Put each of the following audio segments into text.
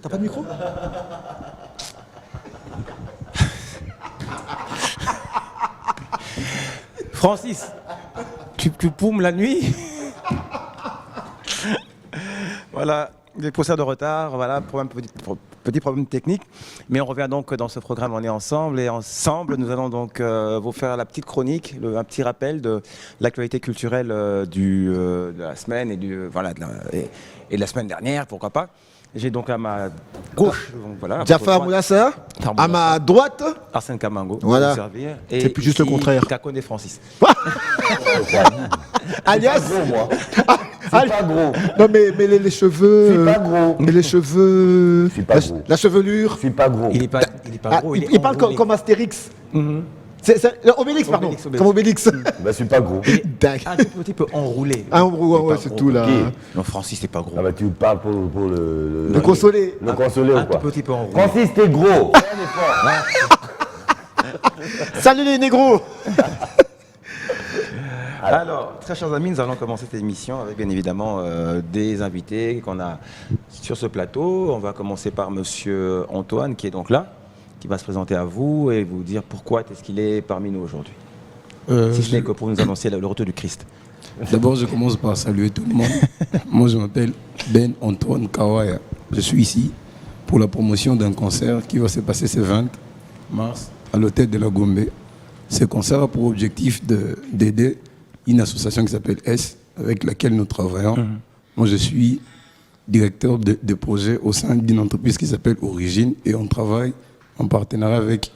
T'as pas de micro? Francis, tu poumes la nuit? Voilà, des poussières de retard, voilà, petit problème technique. Mais on revient donc dans ce programme, on est ensemble. Et ensemble, nous allons donc vous faire la petite chronique, un petit rappel de l'actualité culturelle de la semaine et de la semaine dernière, pourquoi pas. J'ai donc à ma gauche, donc voilà, Jafar Moulassa, à ma droite, Arsène Kamango, voilà. Et c'est juste le contraire. Kakone Francis. Alias, moi. C'est pas gros. non mais les cheveux. C'est pas gros. Mais les cheveux. C'est pas gros. La chevelure. Je suis pas gros. Il est pas gros, Il parle comme Astérix. Obélix, pardon. Obélix. Comme Obélix. Bah, je suis pas gros. Un tout petit peu enroulé. Ouais, c'est tout là. Ok. Non, Francis, c'est pas gros. Ah bah, tu parles pour le Le consoler. Le consoler Un ou quoi? tout petit peu enroulé. Francis, t'es gros. Fais un effort. Salut les négros. Alors, très chers amis, nous allons commencer cette émission avec bien évidemment des invités qu'on a sur ce plateau. On va commencer par monsieur Antoine qui est donc là, qui va se présenter à vous et vous dire pourquoi est-ce qu'il est parmi nous aujourd'hui. Si ce n'est que pour nous annoncer le retour du Christ. D'abord, je commence par saluer tout le monde. Moi, je m'appelle Ben Antoine Kawaya. Je suis ici pour la promotion d'un concert qui va se passer ce 20 mars à l'hôtel de la Gombe. Ce concert a pour objectif d'aider une association qui s'appelle S, avec laquelle nous travaillons. Moi, je suis directeur de projet au sein d'une entreprise qui s'appelle Origine et on travaille en partenariat avec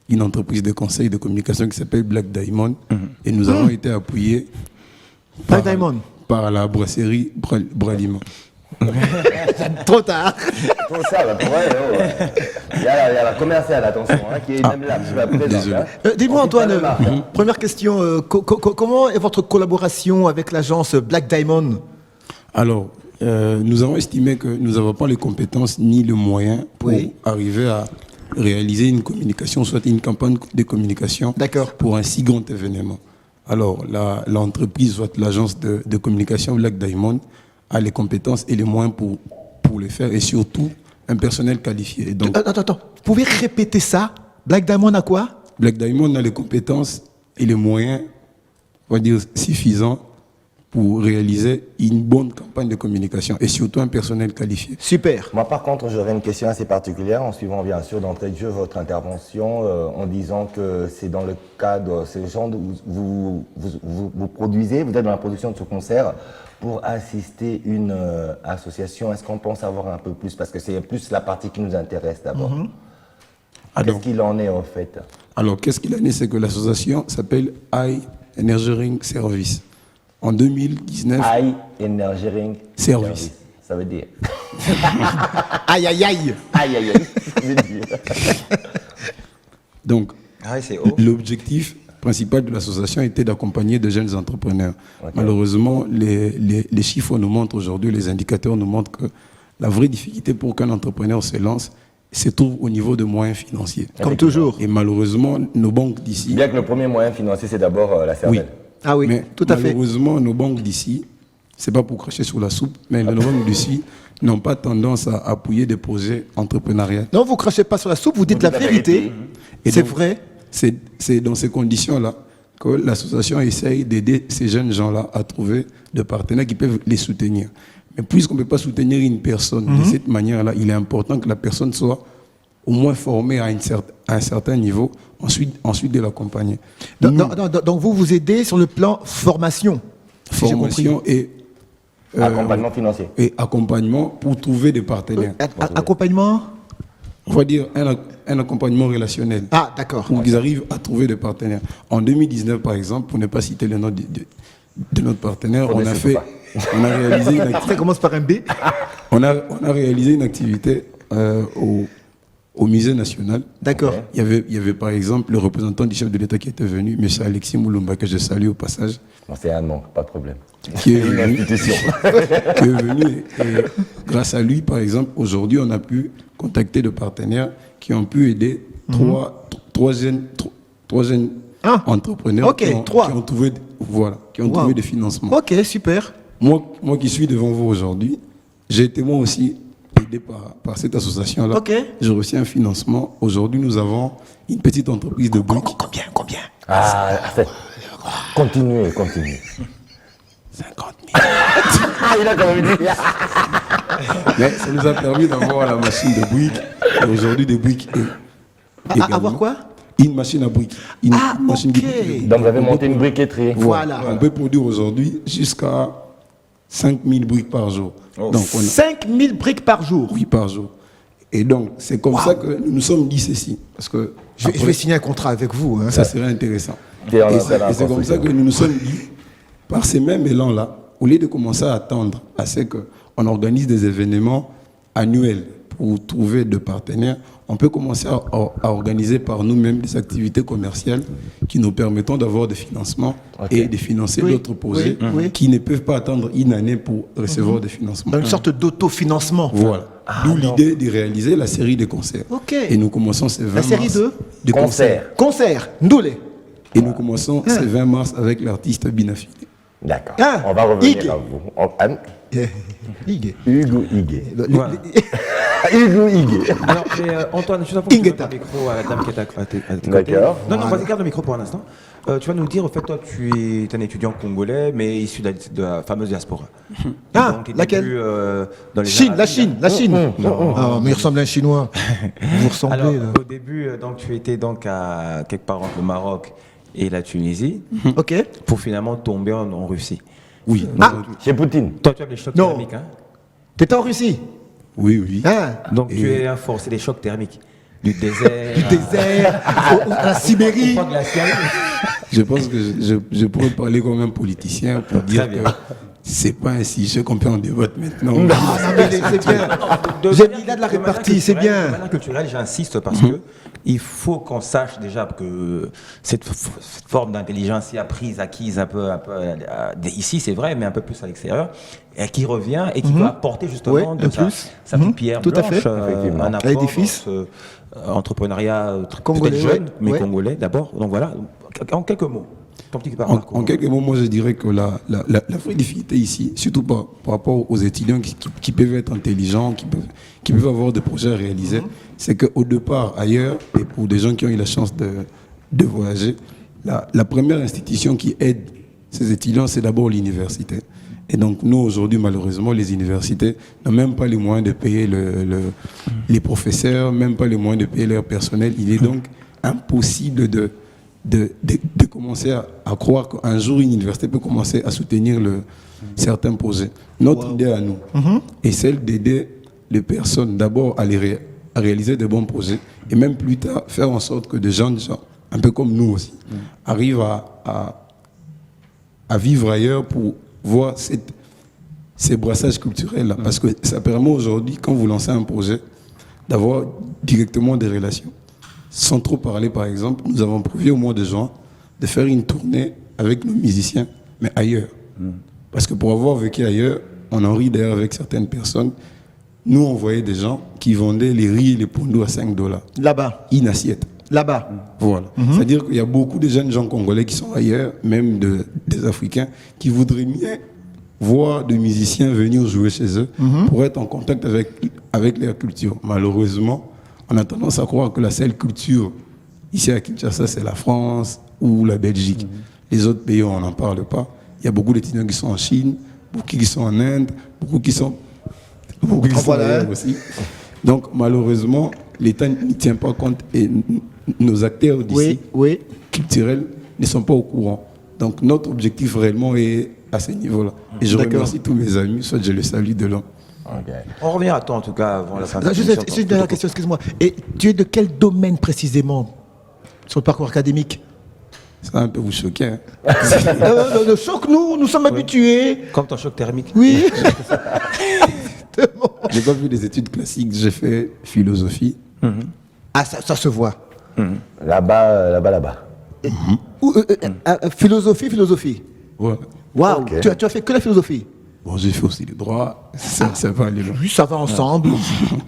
une entreprise de conseil de communication qui s'appelle Black Diamond. Et nous avons été appuyés par la brasserie Bralima. Trop tard. Pour ça, bah, pour elle, il y a la commerciale, attention, hein, qui est même là, qui va présenter. désolé. Dis-moi On Antoine, fait pas de marque, première question, comment est votre collaboration avec l'agence Black Diamond? Alors, nous avons estimé que nous n'avons pas les compétences ni le moyen pour Oui. arriver à réaliser une communication, soit une campagne de communication pour un si grand événement. Alors, l'entreprise, soit l'agence de communication Black Diamond, a les compétences et les moyens pour le faire et surtout un personnel qualifié. Et donc, Attends, vous pouvez répéter ça? Black Diamond a quoi? Black Diamond a les compétences et les moyens, on va dire, suffisants pour réaliser une bonne campagne de communication et surtout un personnel qualifié. Super. Moi, par contre, j'aurais une question assez particulière en suivant bien sûr d'entrée de jeu votre intervention en disant que c'est dans le cadre, c'est le genre où vous produisez, vous êtes dans la production de ce concert pour assister une association. Est-ce qu'on pense avoir un peu plus? Parce que c'est plus la partie qui nous intéresse d'abord. Qu'est-ce qu'il en est en fait? Alors, qu'est-ce qu'il en est? C'est que l'association s'appelle I Engineering Service. En 2019, I Engineering Service. Ça veut dire. Aïe, aïe, aïe. Aïe, aïe, aïe. Ça veut dire. Donc, C'est haut. l'objectif principal de l'association était d'accompagner de jeunes entrepreneurs. Okay. Malheureusement, les chiffres nous montrent aujourd'hui, les indicateurs nous montrent que la vraie difficulté pour qu'un entrepreneur se lance se trouve au niveau de moyens financiers. Comme toujours. Et malheureusement, nos banques d'ici... Bien que le premier moyen financier, c'est d'abord la cervelle. Ah oui, mais tout à fait. malheureusement, nos banques d'ici, c'est pas pour cracher sur la soupe, mais nos banques d'ici n'ont pas tendance à appuyer des projets entrepreneuriaux. Non, vous crachez pas sur la soupe, vous dites Vous la dites la vérité. vérité. Et C'est donc, vrai. C'est dans ces conditions-là que l'association essaye d'aider ces jeunes gens-là à trouver des partenaires qui peuvent les soutenir. Mais puisqu'on ne peut pas soutenir une personne de cette manière-là, il est important que la personne soit au moins formée à un certain niveau, ensuite de l'accompagner. Donc vous aidez sur le plan formation. si j'ai compris. Formation et Accompagnement financier. et accompagnement pour trouver des partenaires. Accompagnement. On va dire un accompagnement relationnel. Ah, d'accord. Pour qu'ils arrivent à trouver des partenaires. En 2019, par exemple, pour ne pas citer le nom de notre partenaire, on a réalisé une activité. Ça commence par un B. On a réalisé une activité au musée national. D'accord. Il y avait par exemple le représentant du chef de l'État qui était venu, M. Alexis Moulumba, que je salue au passage. Non, c'est un nom, pas de problème. Qui est Une venu, institution. qui est venu et grâce à lui, par exemple, aujourd'hui, on a pu contacter des partenaires qui ont pu aider trois jeunes entrepreneurs Ok, qui ont trouvé, trouvé des financements. Ok, super. Moi qui suis devant vous aujourd'hui, j'ai été moi aussi aidé par cette association-là. Ok. J'ai reçu un financement. Aujourd'hui, nous avons une petite entreprise de briques. Combien Ah, continuez. 50 000. Ah, il a quand même dit. Mais ça nous a permis d'avoir la machine de briques. Et aujourd'hui, des briques. Avoir quoi? Une machine à briques. Une machine ok. de Donc vous avez monté une briqueterie. Voilà. On peut produire aujourd'hui jusqu'à 5000 briques par jour. Donc, 5000 briques par jour. oui, par jour. Et donc, c'est comme ça que nous nous sommes dit ceci. Parce que Je vais signer un contrat avec vous. Hein. ça serait intéressant. T'es en Et train d'en c'est comme ça que nous nous sommes dit, par ces mêmes élans-là, au lieu de commencer à attendre à ce qu'on organise des événements annuels pour trouver de partenaires, on peut commencer à organiser par nous-mêmes des activités commerciales qui nous permettent d'avoir des financements et de financer Oui, d'autres projets oui. qui ne peuvent pas attendre une année pour recevoir des financements. Dans une sorte d'autofinancement. Voilà. D'où l'idée de réaliser la série de concerts. Ok. Et nous commençons ces 20 La série mars de Concert. Concert. Ndoulé. Et nous commençons ces 20 mars avec l'artiste Binafide. D'accord. Ah, On va revenir Igué. à vous. Igué. Hugo Igué. Voilà. Hugo Igué. Alors, mais Antoine, je t'apporte Ingeta. le micro à la dame qui est à tes côtés. D'accord. Non, vas-y, garde le micro pour un instant. Tu vas nous dire, au fait, toi, tu es un étudiant congolais, mais issu de la fameuse diaspora. Ah, Donc, tes laquelle débuts, dans les Chine, Arabes, la Chine, la Chine. Non. Ah, mais il ressemble à un Chinois. Vous ressemblez. Alors, là. au début, donc, tu étais donc à quelque part entre le Maroc et la Tunisie, Ok. pour finalement tomber en Russie. Oui. Ah, Chez Poutine. Toi, tu as les chocs Non. thermiques, hein? t'étais en Russie. Oui. Hein Donc, tu es un forcé des chocs thermiques. Du désert. Du désert, à la Sibérie. au froid glacial. Je pense que je pourrais parler comme un politicien pour dire bien. que c'est pas un sujet qu'on peut en débattre maintenant. Non, mais c'est bien. Il a de la répartie, c'est bien. De manière culturelle, j'insiste parce que il faut qu'on sache déjà que cette forme d'intelligence est apprise, acquise un peu ici, c'est vrai, mais un peu plus à l'extérieur, et qui revient et qui doit apporter justement Ouais, de un sa, plus. sa petite pierre Tout à blanche, fait. Effectivement. un apport L'édifice. dans ce, entrepreneuriat Congolais, peut-être jeune, ouais. mais Ouais. congolais d'abord. Donc voilà, en quelques mots. Ton petit parcours. En quelques mots, moi je dirais que la vraie difficulté ici, surtout par rapport aux étudiants qui peuvent être intelligents, qui peuvent avoir des projets à réaliser, c'est qu'au départ, ailleurs, et pour des gens qui ont eu la chance de voyager, la première institution qui aide ces étudiants, c'est d'abord l'université. Et donc nous, aujourd'hui, malheureusement, les universités n'ont même pas les moyens de payer les professeurs, même pas les moyens de payer leur personnel. Il est donc impossible de commencer à croire qu'un jour une université peut commencer à soutenir certains projets. Notre idée à nous est celle d'aider les personnes d'abord à réaliser de bons projets et même plus tard faire en sorte que des jeunes gens, un peu comme nous aussi, arrivent à vivre ailleurs pour voir ces brassages culturels-là. Parce que ça permet aujourd'hui, quand vous lancez un projet, d'avoir directement des relations. Sans trop parler, par exemple, nous avons prévu au mois de juin de faire une tournée avec nos musiciens, mais ailleurs. Parce que pour avoir vécu ailleurs, on en rit d'ailleurs avec certaines personnes. Nous, on voyait des gens qui vendaient les riz et les pondous à $5. Là-bas. Une assiette. Là-bas. Voilà. C'est-à-dire qu'il y a beaucoup de jeunes gens congolais qui sont ailleurs, même des Africains, qui voudraient bien voir des musiciens venir jouer chez eux pour être en contact avec leur culture. Malheureusement, on a tendance à croire que la seule culture ici à Kinshasa, c'est la France ou la Belgique. Les autres pays, on n'en parle pas. Il y a beaucoup d'étudiants qui sont en Chine, beaucoup qui sont en Inde, beaucoup qui sont ailleurs aussi. Donc malheureusement, l'État n'y tient pas compte et nos acteurs d'ici, culturels, ne sont pas au courant. Donc notre objectif réellement est à ce niveau-là. Et je remercie tous mes amis, soit je les salue de là. Okay. On revient à toi en tout cas avant la fin de la Juste une dernière question, excuse-moi. Et tu es de quel domaine précisément sur le parcours académique? Ça va un peu vous choquer. Hein. Le choc, nous sommes habitués. Comme ton choc thermique. Oui. J'ai pas fait des études classiques, j'ai fait philosophie. Ah, ça se voit. Là-bas. Philosophie. Ouais. Waouh, Ok. tu as fait que la philosophie? Bon, j'ai fait aussi le droit, ça va aller loin. Oui, ça va ensemble.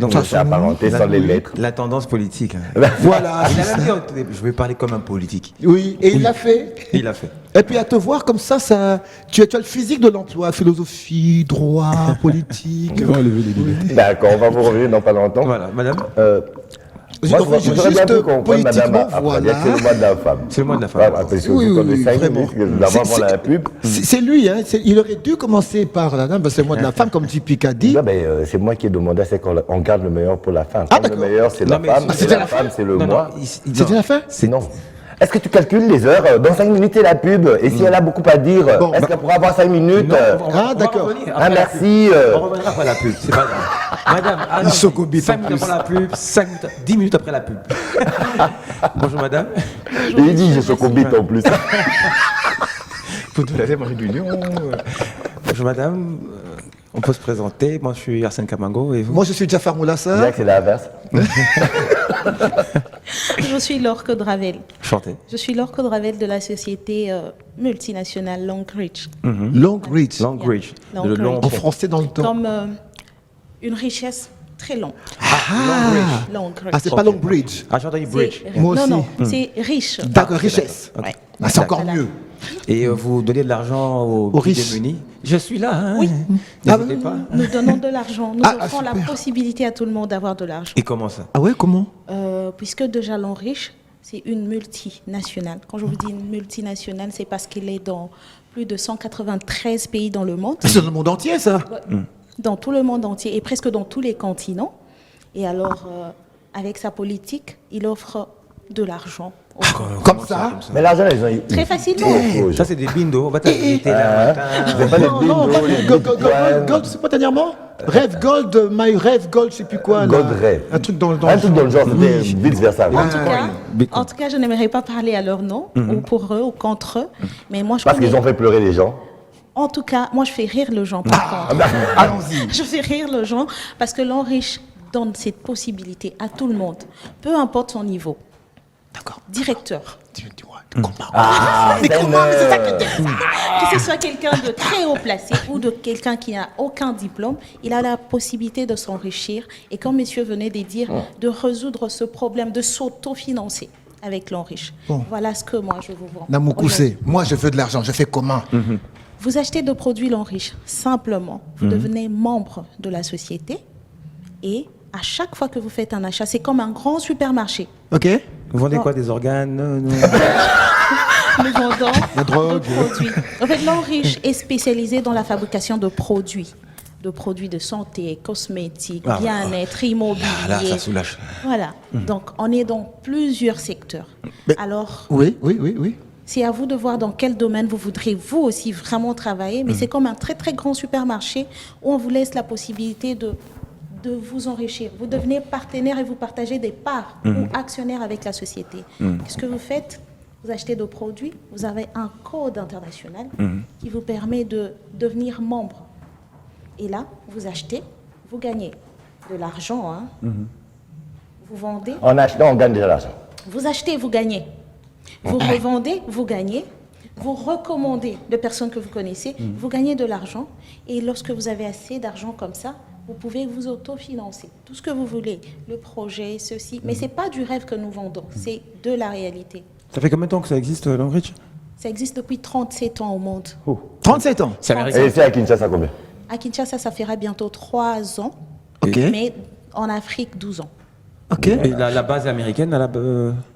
Donc, Ça C'est apparenté sans les lettres. la tendance politique. hein. Voilà. Il a même dit, je vais parler comme un politique. Oui, et il l'a fait. Il l'a fait. Et puis à te voir comme ça, tu as le physique de l'emploi, philosophie, droit, politique. On va enlever les lunettes. D'accord, on va vous revenir dans pas longtemps. Voilà, madame. Moi, Enfin, j'aurais bien pu comprendre, madame, politiquement, après, voilà. c'est le mois de la femme. C'est le mois de la femme. Voilà, parce que Oui, vous oui, connaissez oui, 5 vraiment. minutes, d'abord avant la pub. C'est lui, hein, il aurait dû commencer par la dame, c'est le mois de la femme, comme JP a dit. Non, mais c'est moi qui ai demandé, c'est qu'on garde le meilleur pour la fin. Ah, Comme le d'accord. meilleur, c'est Non, la mais femme, c'est- et la femme, c'est le mois. C'était la fin Sinon, est-ce que tu calcules les heures? Dans 5 minutes, c'est la pub. Et si elle a beaucoup à dire, Bon, est-ce qu'elle pourra avoir 5 minutes? d'accord. Merci. On reviendra après la pub, c'est pas grave. Madame, Il s'occupe 5 en minutes après la pub, 10 minutes après la pub. Bonjour madame. Et il dit, je suis combite en plus. Vous nous l'avez mangé du lion. Bonjour madame, on peut se présenter. Moi je suis Arsène Kamango et vous? Moi, je suis Jafar Je Moulassa. dirais que c'est l'inverse. Je suis Laure Codravel. Chantez. Je suis Laure Codravel de la société multinationale Longreach. Longreach. Longreach. Long Le Reach. long. En français dans le temps. Comme une richesse très longue. Longreach. Ah, c'est pas Longbridge. Ah, j'ai entendu bridge. Moi aussi. Non, c'est riche. D'accord, richesse. Ouais. Ah, c'est encore Voilà. mieux. Et vous donnez de l'argent aux plus riches. démunis? Je suis là, hein. Oui. N'hésitez pas. Nous donnons de l'argent. Nous Ah, offrons la super. possibilité à tout le monde d'avoir de l'argent. Et comment ça? Ah ouais, comment Puisque déjà Longreach, c'est une multinationale. Quand je vous dis une multinationale, c'est parce qu'il est dans plus de 193 pays dans le monde. C'est dans le monde entier, ça. Dans tout le monde entier et presque dans tous les continents. Et alors, avec sa politique, il offre de l'argent. aux gens. Comme ça. Mais l'argent, ils ont eu. Très facilement. Ça, c'est des bindos. On va t'inviter là. C'est pas les Non, non, bindos, les bitcoins. Gold, c'est pas dernièrement Rêve Gold, My Rêve Gold, je sais plus quoi. là. Gold Rêve. Un truc dans le Un truc dans le genre, c'était Oui. vice versa. En tout cas, je n'aimerais pas parler à leur nom, ou pour eux, ou contre eux. Mais moi, je Parce connais- qu'ils ont fait pleurer les gens. En tout cas, moi, je fais rire les gens, par contre. Allons-y. Je fais rire les gens parce que l'Enriche donne cette possibilité à tout le monde, peu importe son niveau. D'accord. Directeur. Ah, c'est Que ce soit quelqu'un de très haut placé ou de quelqu'un qui n'a aucun diplôme, il a la possibilité de s'enrichir et, comme monsieur venait de dire, de résoudre ce problème, de s'autofinancer avec l'Enriche. Bon. Voilà ce que moi je vous vends. Namoukoussé, moi je veux de l'argent, je fais comment Vous achetez de produits l'Enriche, simplement. Vous devenez membre de la société et à chaque fois que vous faites un achat, c'est comme un grand supermarché. Ok. Vous vendez quoi? Des organes? Non. Nous vendons La drogue. de produits. En fait, l'Enriche est spécialisé dans la fabrication de produits de santé, cosmétiques, Ah, bien-être, immobilier. Là, ça soulage. Voilà. Donc, on est dans plusieurs secteurs. Mais- Alors, Oui, oui, oui, oui. c'est à vous de voir dans quel domaine vous voudrez vous aussi vraiment travailler. Mais c'est comme un très très grand supermarché où on vous laisse la possibilité de vous enrichir. Vous devenez partenaire et vous partagez des parts ou actionnaire avec la société. Qu'est-ce que vous faites? Vous achetez des produits, vous avez un code international qui vous permet de devenir membre. Et là, vous achetez, vous gagnez de l'argent. Hein. Vous vendez, En achetant, on gagne déjà l'argent. vous achetez, vous gagnez. Vous revendez, vous gagnez. Vous recommandez de personnes que vous connaissez, vous gagnez de l'argent. Et lorsque vous avez assez d'argent comme ça, vous pouvez vous autofinancer. Tout ce que vous voulez, le projet, ceci. Mais ce n'est pas du rêve que nous vendons, c'est de la réalité. Ça fait combien de temps que ça existe, Longreach? Ça existe depuis 37 ans au monde. 37 ans. C'est américain. Et ici à Kinshasa, combien? À Kinshasa, ça fera bientôt 3 ans. Ok. Mais en Afrique, 12 ans. Ok. Et la base est américaine,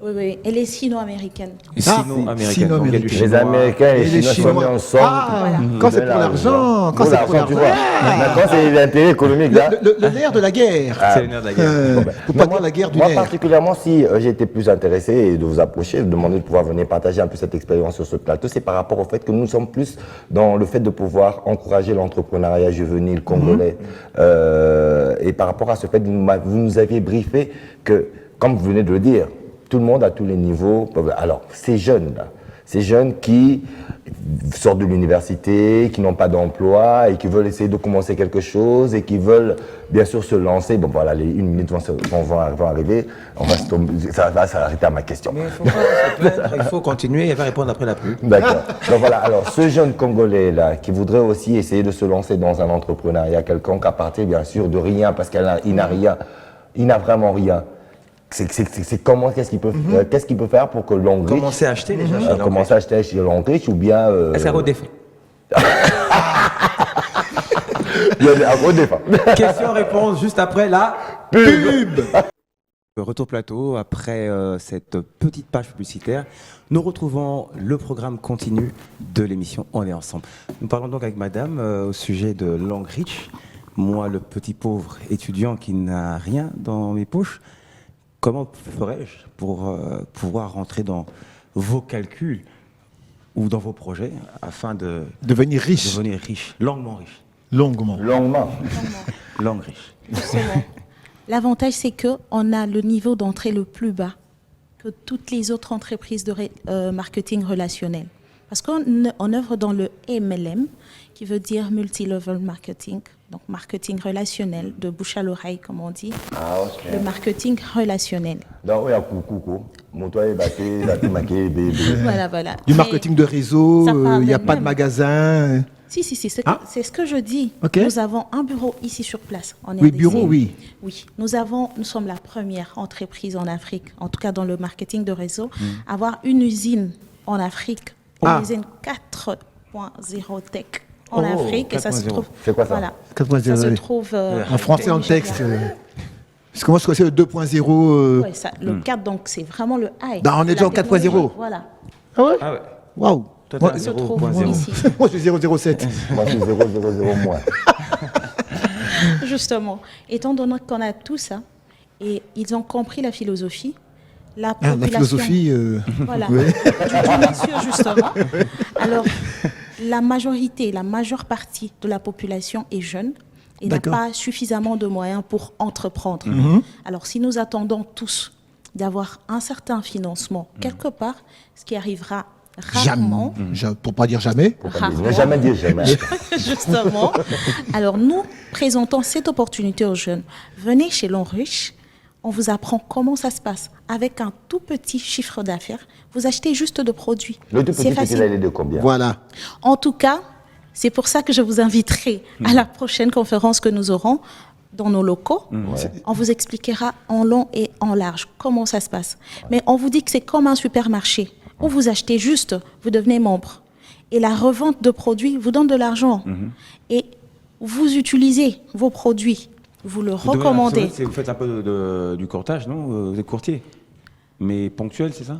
Oui, oui. Elle est sino-américaine. sino-américaine. Donc, il y a du sino-américaine. Les chinois. Américains et les Chinois sont mis ensemble. Ah, quand c'est pour l'argent, quand c'est pour tu vois. l'argent. Maintenant, c'est l'intérêt économique, là. Le nerf de la guerre. C'est le nerf de la guerre. Faut Mais pas moi, dire la guerre du moi, nerf. particulièrement, si j'ai été plus intéressé de vous approcher, de demander de pouvoir venir partager un peu cette expérience sur ce plateau, c'est par rapport au fait que nous sommes plus dans le fait de pouvoir encourager l'entrepreneuriat juvénile congolais. Et par rapport à ce fait, vous nous aviez briefé que, comme vous venez de le dire, tout le monde à tous les niveaux. Alors, ces jeunes-là, Ces jeunes qui sortent de l'université, qui n'ont pas d'emploi et qui veulent essayer de commencer quelque chose et qui veulent bien sûr se lancer. Bon voilà, les 1 minute vont arriver. Ça va s'arrêter à ma question. Mais il faut pas se plaindre, il faut continuer et va répondre après la pub. D'accord. Donc voilà, alors ce jeune Congolais là, qui voudrait aussi essayer de se lancer dans un entrepreneuriat quelconque à partir bien sûr de rien, parce qu'il n'a rien, il n'a vraiment rien. C'est comment, qu'est-ce qu'il peut faire pour que Long Rich Commencer à acheter déjà. chez commencer à acheter chez Long Rich ou bien Est-ce qu'à redéfend il y a un gros débat. Question-réponse juste après la pub. Retour plateau, après cette petite page publicitaire, nous retrouvons le programme continu de l'émission On est ensemble. Nous parlons donc avec madame au sujet de Long Rich. Moi, le petit pauvre étudiant qui n'a rien dans mes poches, comment ferais-je pour pouvoir rentrer dans vos calculs ou dans vos projets afin de Devenir riche. devenir riche, longuement riche, Longuement. long riche. Justement. L'avantage, c'est qu'on a le niveau d'entrée le plus bas que toutes les autres entreprises de marketing relationnel. Parce qu'on œuvre dans le MLM, qui veut dire Multi-Level Marketing, donc marketing relationnel, de bouche à l'oreille, comme on dit. Ah, ok. Le marketing relationnel. Donc, il y a coucou. Mon toit est battu, la maquée, bébé. Voilà, voilà. Du Mais marketing de réseau, ça parle il n'y a pas de d'elle-même. magasin. Si, c'est Ah. c'est ce que je dis. Ok. Nous avons un bureau ici sur place. En Oui, RDC. bureau, oui. Oui, nous sommes la première entreprise en Afrique, en tout cas dans le marketing de réseau, à avoir une usine en Afrique, une Ah. usine 4.0 tech en Oh, Afrique. Et ça se 4.0. trouve. C'est quoi ça? Voilà. 4.0, Ça se oui. trouve. En français, en Nigeria. texte. C'est comment c'est le 2.0 Ouais, le 4, donc c'est vraiment le high. Bah, on est déjà La en 4.0. technologie, Voilà. Ah ouais. Ah ouais. Waouh. Toi, Moi, t'as Ça se 0.0. trouve ici. moi, je suis 007. Moi, je suis 000 moins. Justement, étant donné qu'on a tout ça, et ils ont compris la philosophie, la Ah, population... la philosophie. Voilà, Ouais. du monsieur, justement. Alors, la majeure partie de la population est jeune et n'a D'accord. pas suffisamment de moyens pour entreprendre. Alors, si nous attendons tous d'avoir un certain financement quelque part, ce qui arrivera rarement, Pour pas dire jamais. Ne jamais dire jamais. justement. Alors, nous présentons cette opportunité aux jeunes. Venez chez Lonrich, on vous apprend comment ça se passe. Avec un tout petit chiffre d'affaires, vous achetez juste de produits. Le tout C'est petit facile. il est de combien? Voilà. En tout cas, c'est pour ça que je vous inviterai à la prochaine conférence que nous aurons dans nos locaux. On vous expliquera en long et en large comment ça se passe. Mais on vous dit que c'est comme un supermarché où vous achetez juste, vous devenez membre. Et la revente de produits vous donne de l'argent. Et vous utilisez vos produits, vous le Vous devez- recommandez. Vous faites un peu du courtage, non? Vous êtes courtier. Mais ponctuel, c'est ça?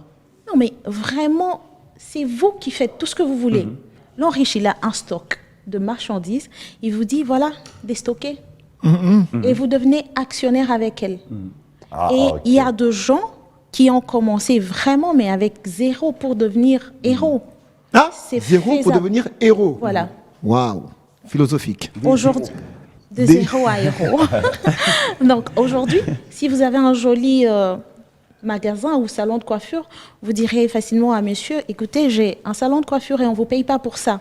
Non, mais vraiment, c'est vous qui faites tout ce que vous voulez. L'enrichi, il a un stock de marchandises. Il vous dit, voilà, déstocker. Et vous devenez actionnaire avec elle. Et ok. il y a de gens qui ont commencé vraiment, mais avec zéro pour devenir héros. Ah, C'est 0 pour faisable. devenir héros. Voilà. Waouh. Philosophique. Aujourd'hui, de Des- zéro à héros. Donc aujourd'hui, si vous avez un joli magasin ou salon de coiffure, vous direz facilement à monsieur, écoutez, j'ai un salon de coiffure et on ne vous paye pas pour ça.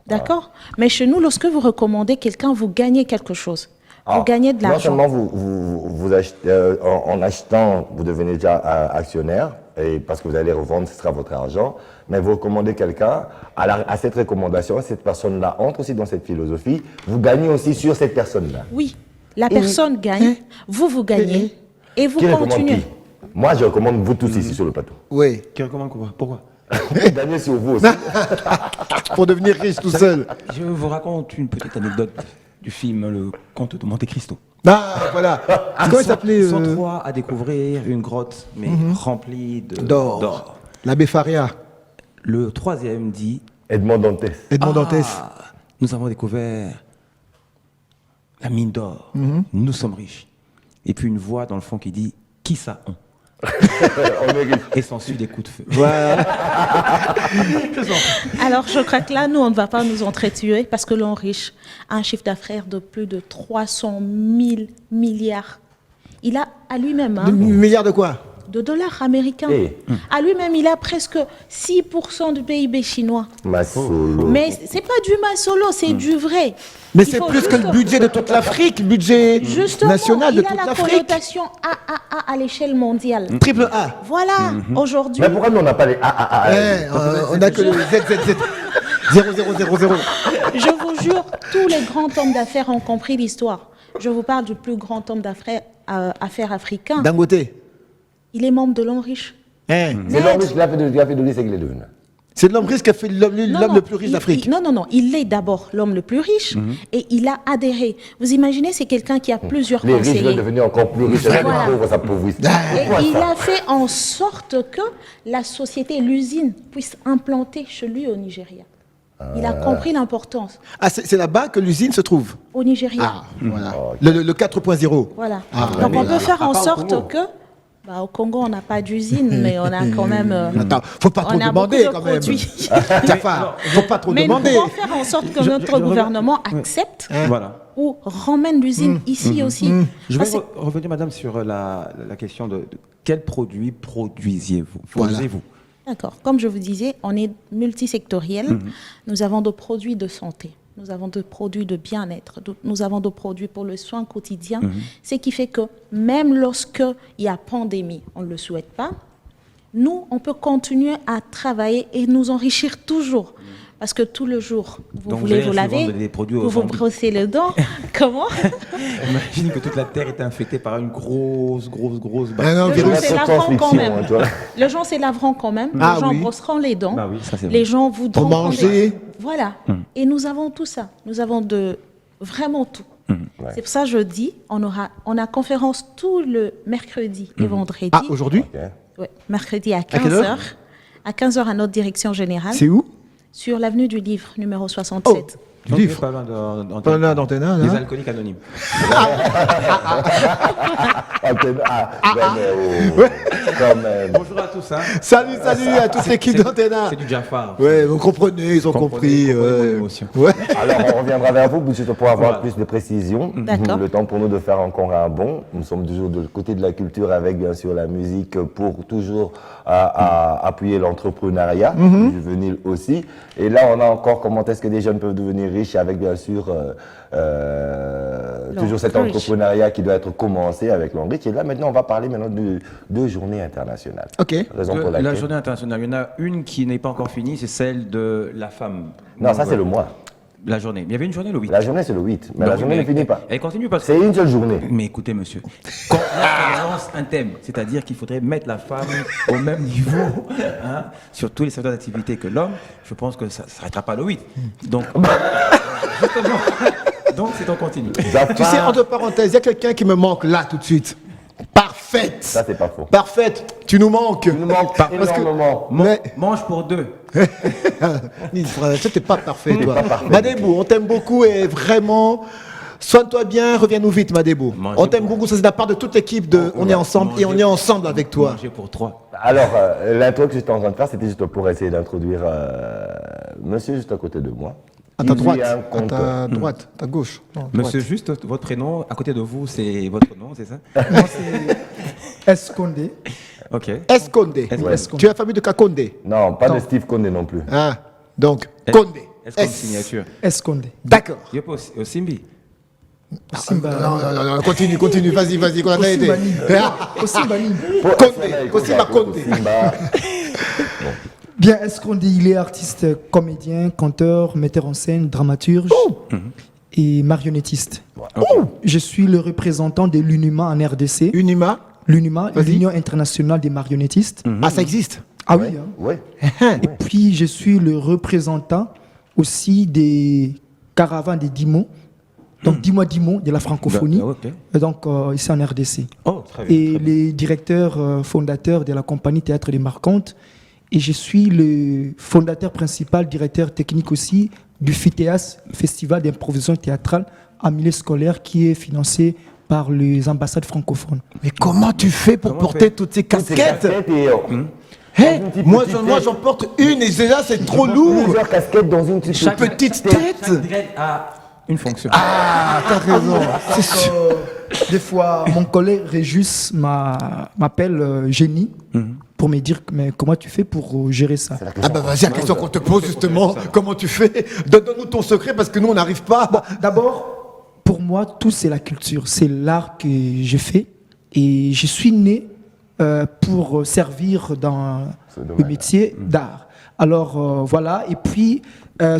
D'accord? Mais chez nous, lorsque vous recommandez quelqu'un, vous gagnez quelque chose. Vous gagnez de Non l'argent. seulement vous achetez, en achetant, vous devenez déjà actionnaire, et parce que vous allez revendre, ce sera votre argent, mais vous recommandez quelqu'un, à cette recommandation, cette personne-là entre aussi dans cette philosophie, vous gagnez aussi sur cette personne-là. Oui, la personne gagne, vous gagnez, et vous Qui recommande continuez. qui? Moi, je recommande vous tous ici sur le plateau. Oui. Qui recommande quoi? Pourquoi? Gagnez sur vous aussi. Pour devenir riche tout seul. Je vous raconte une petite anecdote du film Le Comte de Monte Cristo. Ah, voilà. Comment il s'appelait Ils sont trois à découvrir une grotte, mais remplie D'or. L'abbé Faria. Le troisième dit Edmond Dantès. Edmond Dantès. Nous avons découvert la mine d'or. Nous sommes riches. Et puis une voix dans le fond qui dit qui ça on? On est riche. Et s'ensuit des coups de feu. Voilà. Alors, je crois que là, nous, on ne va pas nous entretuer parce que l'Enriche a un chiffre d'affaires de plus de 300 000 milliards. Il a à lui-même Milliard de quoi? de dollars américains. Eh. À lui-même, il a presque 6% du PIB chinois. Masolo. Mais c'est pas du masolo, c'est du vrai. Mais Il c'est faut plus que le juste- budget de toute l'Afrique, budget Justement, national de il a toute la l'Afrique. connotation AAA à l'échelle mondiale. Triple A. Voilà, aujourd'hui, Mais pourquoi nous on n'a pas les On a que le ZZZ. 0000. je vous jure, tous les grands hommes d'affaires ont compris l'histoire. Je vous parle du plus grand homme d'affaires africain. Dangote. Il est membre de l'homme riche. C'est l'homme riche qui a fait donner ses clés. C'est l'homme riche qui a fait l'homme le plus riche d'Afrique. Non. Il est d'abord l'homme le plus riche et il a adhéré. Vous imaginez, c'est quelqu'un qui a plusieurs Les riches veulent conseillers. devenir encore plus riches. Les Voilà. pauvres s'appauvrissent. Et Pourquoi il ça a fait en sorte que la société, l'usine, puisse implanter chez lui au Nigeria. Il a compris l'importance. Ah, c'est là-bas que l'usine se trouve. Au Nigeria. Ah, voilà. Le 4.0. Voilà. Ah, Donc mais on là, peut faire en part au sorte Congo. que... Au Congo, on n'a pas d'usine, mais on a quand même... Attends, faut pas trop on a demander beaucoup de quand même. produits. Jafar, faut pas trop Mais nous demander. pouvons faire en sorte que notre gouvernement accepte Voilà. ou ramène l'usine ici aussi. Je vais Parce que- revenir, madame, sur la question de quels produits produisiez-vous? Voilà. Produisez-vous? D'accord. Comme je vous disais, on est multisectoriel. Nous avons des produits de santé. Nous avons des produits de bien-être. Nous avons des produits pour le soin quotidien. Ce qui fait que même lorsqu'il y a pandémie, on ne le souhaite pas, nous, on peut continuer à travailler et nous enrichir toujours. Parce que tout le jour, vous Donc, voulez vous vous allez laver, vendre des produits aux vous vous zombies. brossez les dents. Comment? Imagine que toute la Terre est infectée par une grosse Ah non, Le virus. gens, c'est Sans laveront quand friction, même. hein, tu vois. Les gens, c'est laveront quand même. Ah Les gens oui. brosseront les dents. Bah oui, ça, c'est Les vrai. gens voudront Pour prendre manger. Voilà. Et nous avons tout ça. Nous avons vraiment tout. Ouais. C'est pour ça que je dis, on a conférence tout le mercredi et vendredi. Ah, aujourd'hui Ok. Ouais, mercredi à quelle 15h. heure À 15h à notre direction générale. C'est où Sur l'avenue du Livre, numéro 67. Du Donc, livre. pas loin d'Antenne. Pas loin d'Antenne, hein, Les là. alcooliques anonymes. Quand même. Bonjour à tous. Hein. Salut à toute l'équipe d'Antena. C'est du Jafar. Ouais, vous comprenez, ils ont compris. Comprenez mon émotion. Ouais. Alors, on reviendra vers vous juste pour avoir plus de précisions. D'accord. Le temps pour nous de faire encore un bond. Nous sommes toujours de côté de la culture avec, bien sûr, la musique pour toujours appuyer l'entrepreneuriat juvénile aussi. Et là, on a encore comment est-ce que des jeunes peuvent devenir riches avec, bien sûr, toujours cet L'Enriche. entrepreneuriat qui doit être commencé avec l'Enriche. Et là, maintenant, on va parler maintenant de journée internationale. Ok. Raison pour La laquelle... journée internationale, il y en a une qui n'est pas encore finie, c'est celle de la femme. Non, ça, Donc, c'est le mois. La journée. Il y avait une journée le 8. La journée, c'est le 8. Mais Non, la journée ne finit pas. Elle continue parce que... C'est une seule journée. Mais écoutez, monsieur, quand on lance un thème, c'est-à-dire qu'il faudrait mettre la femme au même niveau hein, sur tous les secteurs d'activité que l'homme, je pense que ça ne s'arrêtera pas le 8. Donc, justement, donc c'est en continu. Tu sais, entre parenthèses, il y a quelqu'un qui me manque là tout de suite. Parfaite. Ça, c'est pas faux. Parfaite. Tu nous manques. Il nous manque Parce que- énormément. Mais, Mange pour deux. c'était pas parfait, toi. pas parfait. Madébou, on t'aime beaucoup et vraiment, soigne-toi bien, reviens-nous vite, Madébou. Mangez On t'aime pour- beaucoup, ça c'est de la part de toute l'équipe de On est ensemble et on est ensemble avec toi. Manger pour trois. Alors, l'intro que j'étais en train de faire, c'était juste pour essayer d'introduire monsieur juste à côté de moi. À ta Il droite, vit un à compte. ta droite, ta gauche. Non, Monsieur, droite. juste votre prénom, à côté de vous, c'est votre nom, c'est ça? Moi, c'est Escondé. Ok. Escondé. Escondé. Tu es la famille de Kakonde. Non, pas de Steve Condé non plus. Ah, donc, Condé. Est-ce qu'on S. signature? Escondé. D'accord. Il n'y a pas au Simbi. Simba. Non, continue, vas-y, qu'on a été. Osimbani. Osimbani. Kosima Condé. Simba. Bien, Escondé, il est artiste, comédien, conteur, metteur en scène, dramaturge et marionnettiste. Je suis le représentant de l'UNIMA en RDC. Unima. L'UNIMA, Vas-y. l'Union internationale des marionnettistes. Ah, ça existe. Ah oui, hein. Ouais. Et puis, je suis le représentant aussi des caravanes des Dimons. Donc, Dis-moi Dimon de la francophonie. Ok. Donc, ici en RDC. Oh, très bien. Et les directeurs fondateurs de la compagnie Théâtre des Marcantes. Et je suis le fondateur principal, directeur technique aussi du FITEAS, Festival d'improvisation théâtrale en milieu scolaire, qui est financé par les ambassades francophones. Mais comment tu fais pour Comment on porter fait toutes ces Toutes ces casquettes casquettes et, Hein Dans une petite Moi, tête. j'en porte une et déjà, c'est trop lourd. plusieurs casquettes dans une petite Chaque petite tête. Chaque dread a une fonction. Ah, t'as raison. C'est sûr. Des fois, mon collègue Régis m'appelle Génie pour me dire mais comment tu fais pour gérer ça. Ah bah vas-y, la question qu'on te pose justement, comment tu fais? Donne-nous ton secret parce que nous on n'arrive pas. Bon, d'abord, pour moi, tout c'est la culture, c'est l'art que j'ai fait et je suis né pour servir dans le métier d'art. Alors voilà, et puis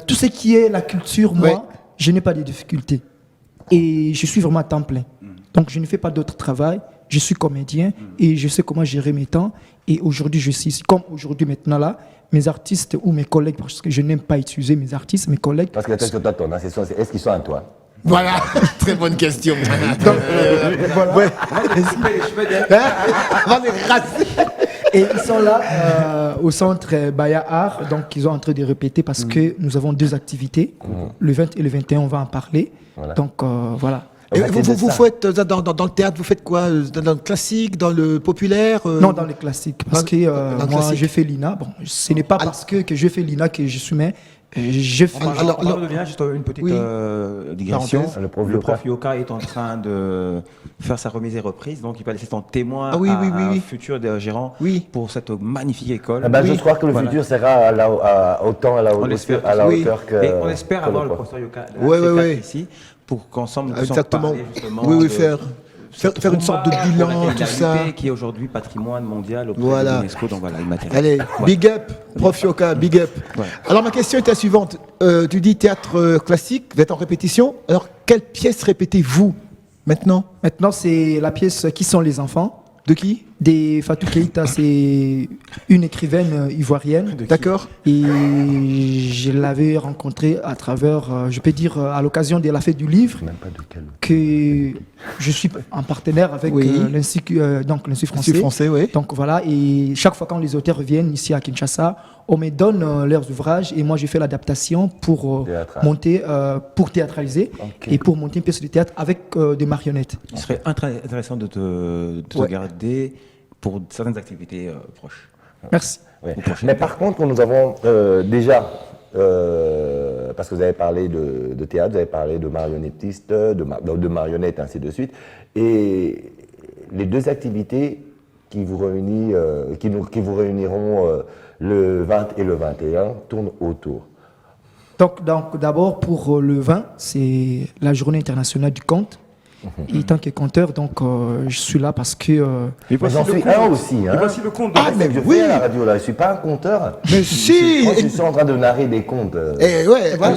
tout ce qui est la culture, moi, Ouais. je n'ai pas de difficultés et je suis vraiment à temps plein. Donc je ne fais pas d'autre travail, je suis comédien et je sais comment gérer mes temps. Et aujourd'hui, je suis ici, comme aujourd'hui maintenant là, mes artistes ou mes collègues, parce que je n'aime pas utiliser mes artistes, mes collègues. Parce que la tête sur ta tonne, est-ce qu'ils sont à toi? Voilà, très bonne question. Voilà. Ouais. Avant de raser. Et ils sont là au centre Baya Art, donc ils sont en train de répéter parce que nous avons deux activités. Le 20 et le 21, on va en parler. Voilà. Donc voilà. Et On va essayer de vous ça. faites dans le théâtre, vous faites quoi? Dans le classique, dans le populaire? Non, dans les classiques. Parce que dans le moi, classique. j'ai fait l'INA. Bon, ce n'est pas parce que j'ai fait l'INA que je suis, mais j'ai fait. Alors, On va revenir juste une petite Oui. digression. Parenthèse. Le prof Le Yoka. prof Yoka est en train de faire sa remise et reprise, donc il va laisser son témoin Ah oui, à oui, oui, un oui. futur gérant Oui. pour cette magnifique école. Eh ben, Oui. je crois que le Voilà. futur sera autant à la On l'espère Oui. hauteur que. Et on espère que avoir le prof. professeur Yoka Ouais, C4 ouais. ici pour qu'ensemble nous puissions Exactement. parler justement Oui, oui, de faire une sorte de combat pour bilan, la tout ça. vétéralité qui est aujourd'hui patrimoine mondial auprès Voilà. de l'UNESCO. Donc voilà, immatériel. Allez, Ouais. big up, prof Yoka, big up. Ouais. Alors ma question était la suivante. Tu dis théâtre classique, vous êtes en répétition. Alors quelle pièce répétez-vous maintenant? Maintenant, c'est la pièce Qui sont les enfants De qui? de Fatou Keïta. C'est une écrivaine ivoirienne. D'accord. Et je l'avais rencontrée à travers, je peux dire, à l'occasion de la fête du livre, Même pas de quel. que je suis en partenaire avec Oui. l'Institut français. C'est français, oui. Donc voilà, et chaque fois quand les auteurs reviennent ici à Kinshasa, on me donne leurs ouvrages et moi je fais l'adaptation pour Théâtral. monter, pour théâtraliser Ok. et pour monter une pièce de théâtre avec des marionnettes. Il serait intéressant de te Ouais. garder pour certaines activités proches. Merci. Ouais. Au prochain Mais par contre, nous avons déjà, parce que vous avez parlé de théâtre, vous avez parlé de marionnettistes, de marionnettes, ainsi de suite, et les deux activités qui vous qui vous réuniront le 20 et le 21 tournent autour. Donc d'abord pour le 20, c'est la journée internationale du conte. Et tant que conteur, donc je suis là parce que Et Moi, j'en suis un aussi. Hein. Et voici le compte de Ah, mais Je oui. fais à la radio, là. Je ne suis pas un conteur. Mais si. Moi, je suis en train de narrer des contes. Eh ouais, voilà,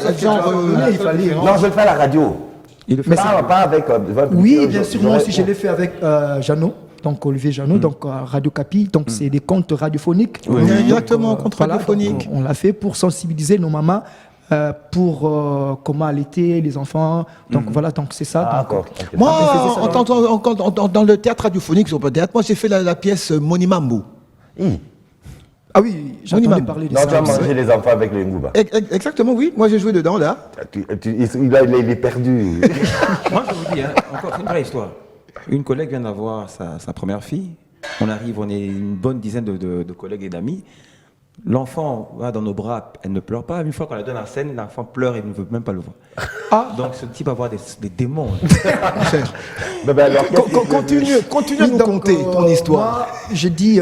il fallait. Non, je le fais à la radio. Il le fait Pas avec. Oui, bien sûr, moi aussi je l'ai fait avec Jeannot, donc Olivier Jeannot, donc Radio Capi, donc c'est des contes radiophoniques. Oui. Exactement, contes Voilà, radiophoniques. donc, on l'a fait pour sensibiliser nos mamans pour comment allaiter les enfants. Donc voilà, donc c'est ça. Ah, donc, d'accord. Ok. Moi, Après, c'est ça, dans le théâtre radiophonique, sur le théâtre, moi j'ai fait la pièce Monimambo. Hi. Ah oui, j'entendais Monimam. parler de Non, ça. tu vas aussi. manger les enfants avec les Ngouba. Exactement, oui. Moi j'ai joué dedans là. Il est perdu. Moi, je vous dis, hein, encore une vraie histoire. Une collègue vient d'avoir sa première fille. On arrive, on est une bonne dizaine de collègues et d'amis. L'enfant va dans nos bras, elle ne pleure pas. Une fois qu'on la donne à scène, l'enfant pleure et ne veut même pas le voir. Ah. Donc ce type va avoir des démons. Ben, alors, qu'est-ce que- Continue à nous Donc, conter ton histoire. Moi, j'ai dit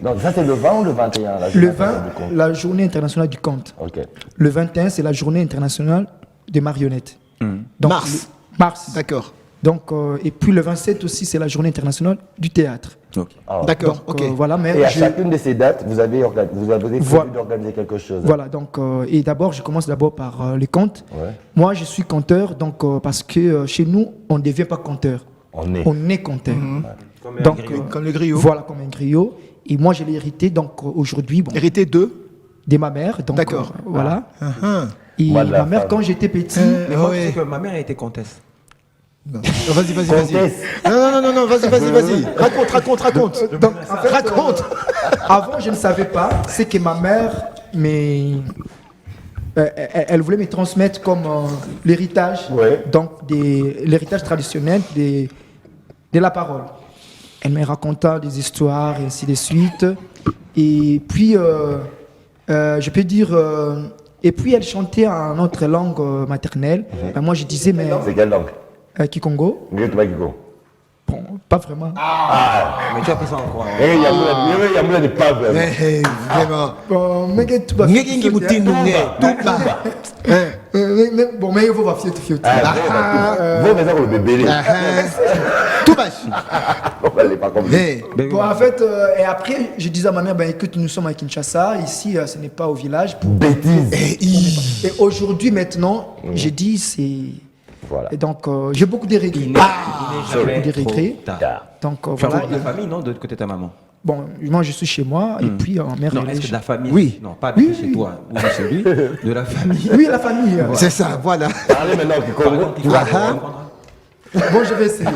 Donc, ça, c'est le 20 ou le 21 là, je le me rappelle 20, du compte. la journée internationale du conte. Ok. Le 21, c'est la journée internationale des marionnettes. Donc, Mars. Mars. D'accord. Donc, et puis le 27 aussi, c'est la journée internationale du théâtre. Ok. Ah. D'accord, Donc, ok. voilà, mais Et à je- chacune de ces dates, vous avez prévu Voilà. d'organiser quelque chose. Voilà, donc, et d'abord, je commence d'abord par les contes. Ouais. Moi, je suis conteur, donc, parce que chez nous, on ne devient pas conteur. On est. On est conteur. Comme Donc, un griot. Comme le griot. Voilà, comme un griot. Et moi, je l'ai hérité, donc, aujourd'hui, bon, Hérité de. de ma mère. Donc, D'accord. voilà. Ah, Et Moi, de la ma mère, femme. quand j'étais petit, Mais moi, ouais. tu sais que ma mère a été comtesse. non. Vas-y. Comtesse. Non, vas-y. Raconte. donc, en fait, Raconte. avant, je ne savais pas. C'est que ma mère, mais elle voulait me transmettre comme l'héritage, Ouais. donc l'héritage traditionnel de la parole. Elle me raconta des histoires et ainsi de suite. Et puis, je peux dire, Et puis elle chantait en notre langue maternelle. Ben, moi je disais, mais C'est quelle langue? Kikongo? Kiko. Bon, pas vraiment. Mais tu as pris ça en quoi hein? Il y a moulin de pas vraiment. Vraiment. Bon, mais que tu vas Ngengi mutinu nge, tuba. Bon, mais il faut voir fiot. Vous, mais ça, le bébé. Tuba. On va aller pas comme ça. Bon, en fait, et après, je disais à ma mère, ben écoute, nous sommes à Kinshasa, ici, ce n'est pas au village. Bêtise. Et aujourd'hui, maintenant, j'ai dit, c'est. Voilà. Et donc, j'ai beaucoup de regrets. Il n'est jamais des regrets. trop tard. Donc, Tu as voilà. beaucoup de famille, non, de côté de ta maman? Bon, moi, je suis chez moi, et puis, en mère, Non, elle est est-ce que chez- de la famille? Oui. Non, pas de chez toi ou de chez lui, de la famille. Oui, la famille. C'est ça, voilà. Parlez maintenant, Kiko. Tu vas comprendre. Bon, je vais essayer.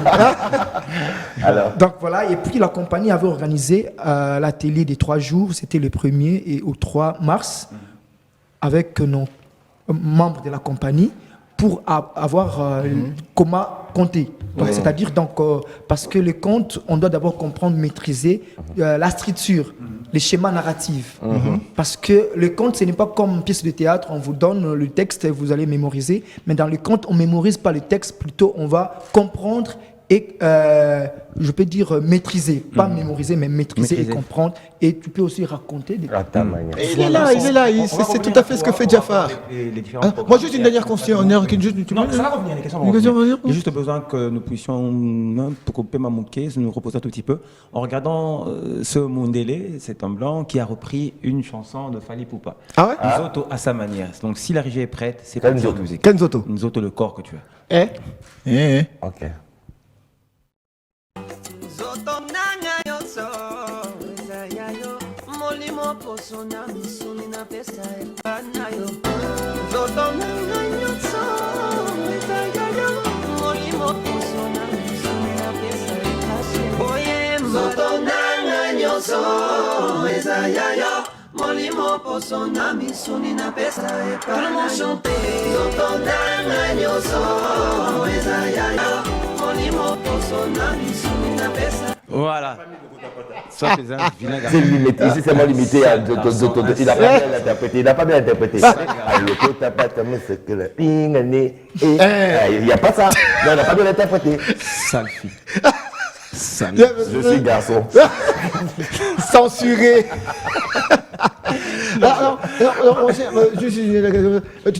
Alors, Donc voilà, et puis la compagnie avait organisé l'atelier des 3 jours, c'était le 1er et au 3 mars, avec nos membres de la compagnie pour avoir comment compter. Donc, c'est-à-dire, donc, parce que le compte, on doit d'abord comprendre, maîtriser la structure, les schémas narratifs. Parce que le conte, ce n'est pas comme une pièce de théâtre, on vous donne le texte et vous allez mémoriser. Mais dans le conte, on ne mémorise pas le texte, plutôt on va comprendre et, je peux dire, maîtriser. Pas mémoriser, mais maîtriser et Maîtriser. comprendre. Et tu peux aussi raconter des... à ta manière. Il est là, c'est tout à fait ce que fait Jafar. Hein, moi, juste une dernière question. Non, ça va revenir, les questions vont Une question revenir. va revenir. J'ai juste besoin que nous puissions, pour couper ma moquée, nous reposer un tout petit peu, en regardant ce Mundele, cet homme blanc, qui a repris une chanson de Fally Poupa. Ah ouais Nzoto à sa manière. Donc si la régie est prête, c'est parti Nzoto. en musique. Kenzoto. Nzoto, le corps que tu as. Ok. Zoto nanga yoso eza yayo molimo poso na misuni na pesa epana yo Zoto nanga yoso eza yayo molimo poso na misuni na pesa epana oye Zoto nanga yoso eza yayo molimo poso na misuni na pesa epana yo Zoto nanga yoso eza yayo molimo poso na misuni na pesa. Voilà. Ça, c'est un vilain C'est garçon. limité, ici c'est moins limité à Zoto. Il n'a pas bien interprété. Il n'a pas bien interprété. Le côté pas comme ce que le il n'y a pas ça. Non, il n'a pas bien interprété. Sale fille. Sale. Je suis garçon. Censuré.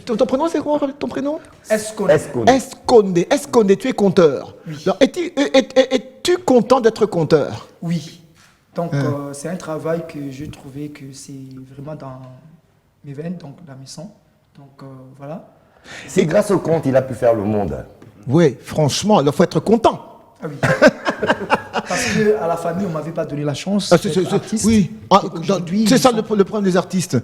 Ton prénom, c'est quoi ton prénom? Escon. Esconde. Esconde, tu es conteur. Alors, es-tu content d'être conteur? Oui. Donc, c'est un travail que j'ai trouvé que c'est vraiment dans mes veines, donc dans mes sangs. Donc, voilà. C'est grâce au conte il a pu faire le monde. Oui, franchement, il faut être content. Ah oui. Parce qu'à la famille, on ne m'avait pas donné la chance Ah, d'être artiste. oui, Et aujourd'hui, c'est ils ça sont- le problème des artistes.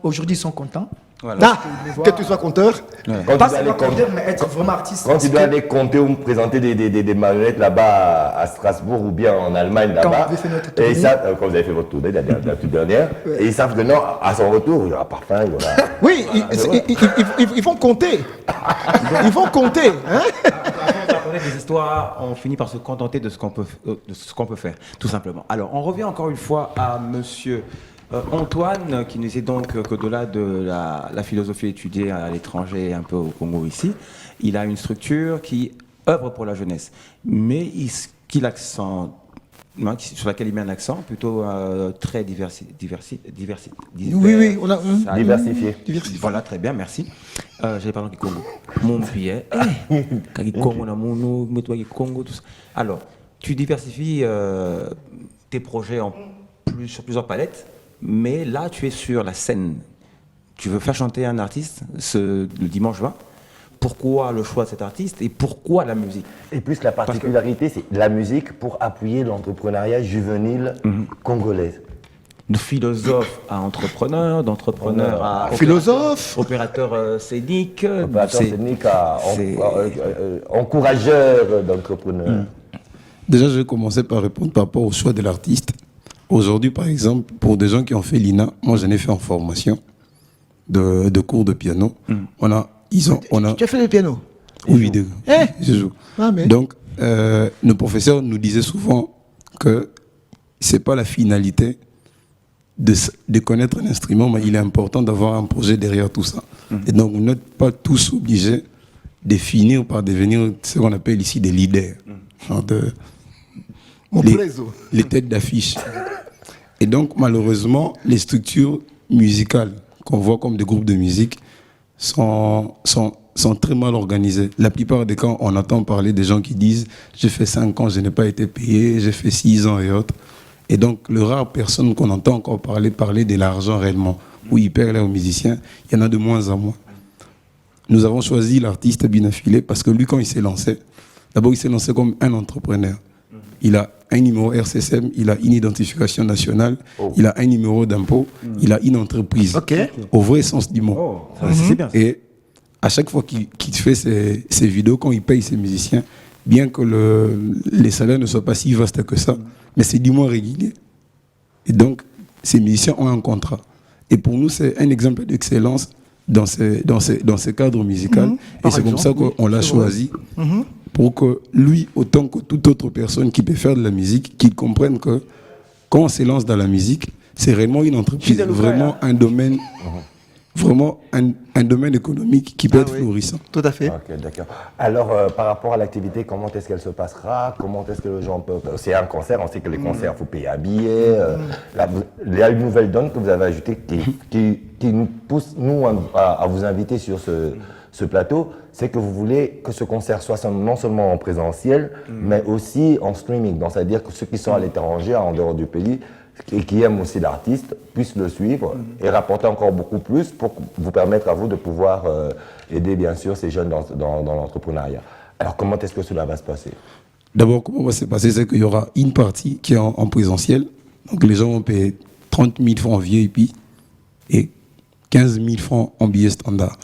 Aujourd'hui, ils sont contents. Voilà. Ah, me voir. que tu sois conteur. Quand Pas tu dois aller seulement compter- conteur, mais être vraiment artiste. Quand parce tu dois que aller compter ou me présenter des marionnettes là-bas à Strasbourg ou bien en Allemagne Quand là-bas, on avait fait notre et tournée. ils savent, quand vous avez fait votre tournée la toute dernière, et ils savent que non, à son retour, il y aura parfum, il y aura... Oui, ils vont compter. Ils vont compter. Hein? On connaît des histoires, on finit par se contenter de ce qu'on peut faire, tout simplement. Alors, on revient encore une fois à monsieur Antoine, qui nous disait donc qu'au-delà de la philosophie étudiée à l'étranger et un peu au Congo ici, il a une structure qui œuvre pour la jeunesse, mais sur laquelle il met un accent plutôt très Oui, on a. Diversifié. Voilà, très bien, merci. J'avais parlé du Congo. Mon billet, Congo, Congo, tout ça. Alors, tu diversifies tes projets sur plusieurs palettes, mais là, tu es sur la scène. Tu veux faire chanter un artiste le dimanche 20. Pourquoi le choix de cet artiste et pourquoi la musique? Et plus la particularité, c'est la musique pour appuyer l'entrepreneuriat juvénile congolais. De philosophe à entrepreneur, d'entrepreneur à Philosophe. opérateur scénique. Opérateur c'est- scénique c'est- encourageur d'entrepreneurs. Déjà, je vais commencer par répondre par rapport au choix de l'artiste. Aujourd'hui, par exemple, pour des gens qui ont fait l'INA, moi j'en ai fait en formation de cours de piano. On a, Tu as fait le piano. oui, Eh je joue. Ah, mais- Donc, nos professeurs nous disaient souvent que c'est pas la finalité de connaître l'instrument, mais il est important d'avoir un projet derrière tout ça. Et donc, vous n'êtes pas tous obligés de finir par devenir ce qu'on appelle ici des leaders, genre les têtes d'affiche. Et donc, malheureusement, les structures musicales qu'on voit comme des groupes de musique sont très mal organisées. La plupart des cas, on entend parler des gens qui disent « j'ai fait 5 ans, je n'ai pas été payé, j'ai fait 6 ans et autres ». Et donc, le rare personne qu'on entend encore parler de l'argent réellement, où ils perdent aux musiciens, il y en a de moins en moins. Nous avons choisi l'artiste bien affilé parce que lui, quand il s'est lancé, d'abord, il s'est lancé comme un entrepreneur. Il a un numéro RCSM, il a une identification nationale, il a un numéro d'impôt, il a une entreprise. Au vrai sens du mot. C'est bien. Et à chaque fois qu'il fait ses vidéos, quand il paye ses musiciens, bien que les salaires ne soient pas si vastes que ça, mais c'est du moins régulier. Et donc, ces musiciens ont un contrat. Et pour nous, c'est un exemple d'excellence dans ce cadre musical. Et c'est comme ça qu'on l'a choisi. Pour que lui, autant que toute autre personne qui peut faire de la musique, qu'il comprenne que quand on se lance dans la musique, c'est réellement une entreprise, vraiment un domaine, vraiment un domaine économique qui peut être florissant. Tout à fait. Ok, d'accord. Alors, par rapport à l'activité, comment est-ce qu'elle se passera? Comment est-ce que les gens peuvent... C'est un concert, on sait que les concerts, il faut payer un billet. Là, il y a une nouvelle donne que vous avez ajoutée qui nous pousse, nous, à vous inviter sur ce plateau. C'est que vous voulez que ce concert soit non seulement en présentiel, mais aussi en streaming. Donc, c'est-à-dire que ceux qui sont à l'étranger, en dehors du pays, et qui aiment aussi l'artiste, puissent le suivre et rapporter encore beaucoup plus pour vous permettre à vous de pouvoir aider, bien sûr, ces jeunes dans l'entrepreneuriat. Alors, comment est-ce que cela va se passer? D'abord, comment va se passer? C'est qu'il y aura une partie qui est en présentiel. Donc, les gens vont payer 30 000 francs en VIP et 15 000 francs en billet standard.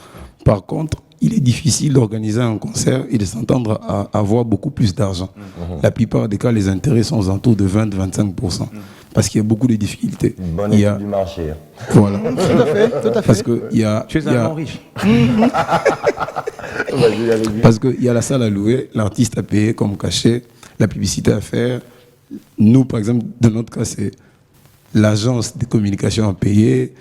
Par contre, il est difficile d'organiser un concert et de s'entendre à avoir beaucoup plus d'argent. La plupart des cas, les intérêts sont aux alentours de 20-25%. Parce qu'il y a beaucoup de difficultés. Une bonne étude du marché. Voilà. Tout à fait, tout à fait. Parce que il y a... Tu es un grand riche. Parce qu'il y a la salle à louer, l'artiste à payer comme cachet, la publicité à faire. Nous, par exemple, dans notre cas, c'est l'agence de communication à payer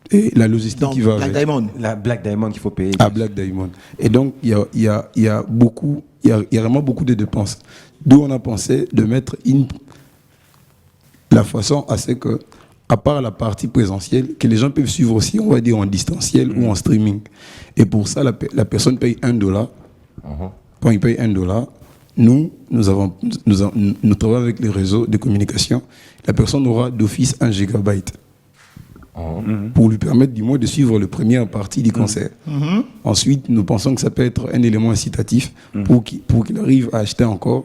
et la logistique Donc, qui va Black avec. Diamond. La Black Diamond qu'il faut payer. À Black Diamond. Et donc, il y a vraiment beaucoup de dépenses. D'où on a pensé de mettre la façon à ce que, à part la partie présentielle, que les gens peuvent suivre aussi, on va dire, en distanciel ou en streaming. Et pour ça, la personne paye $1. Quand il paye $1, nous travaillons avec les réseaux de communication. La personne aura d'office 1 gigabyte. Pour lui permettre du moins de suivre la première partie du concert. Ensuite, nous pensons que ça peut être un élément incitatif pour qu'il arrive à acheter encore.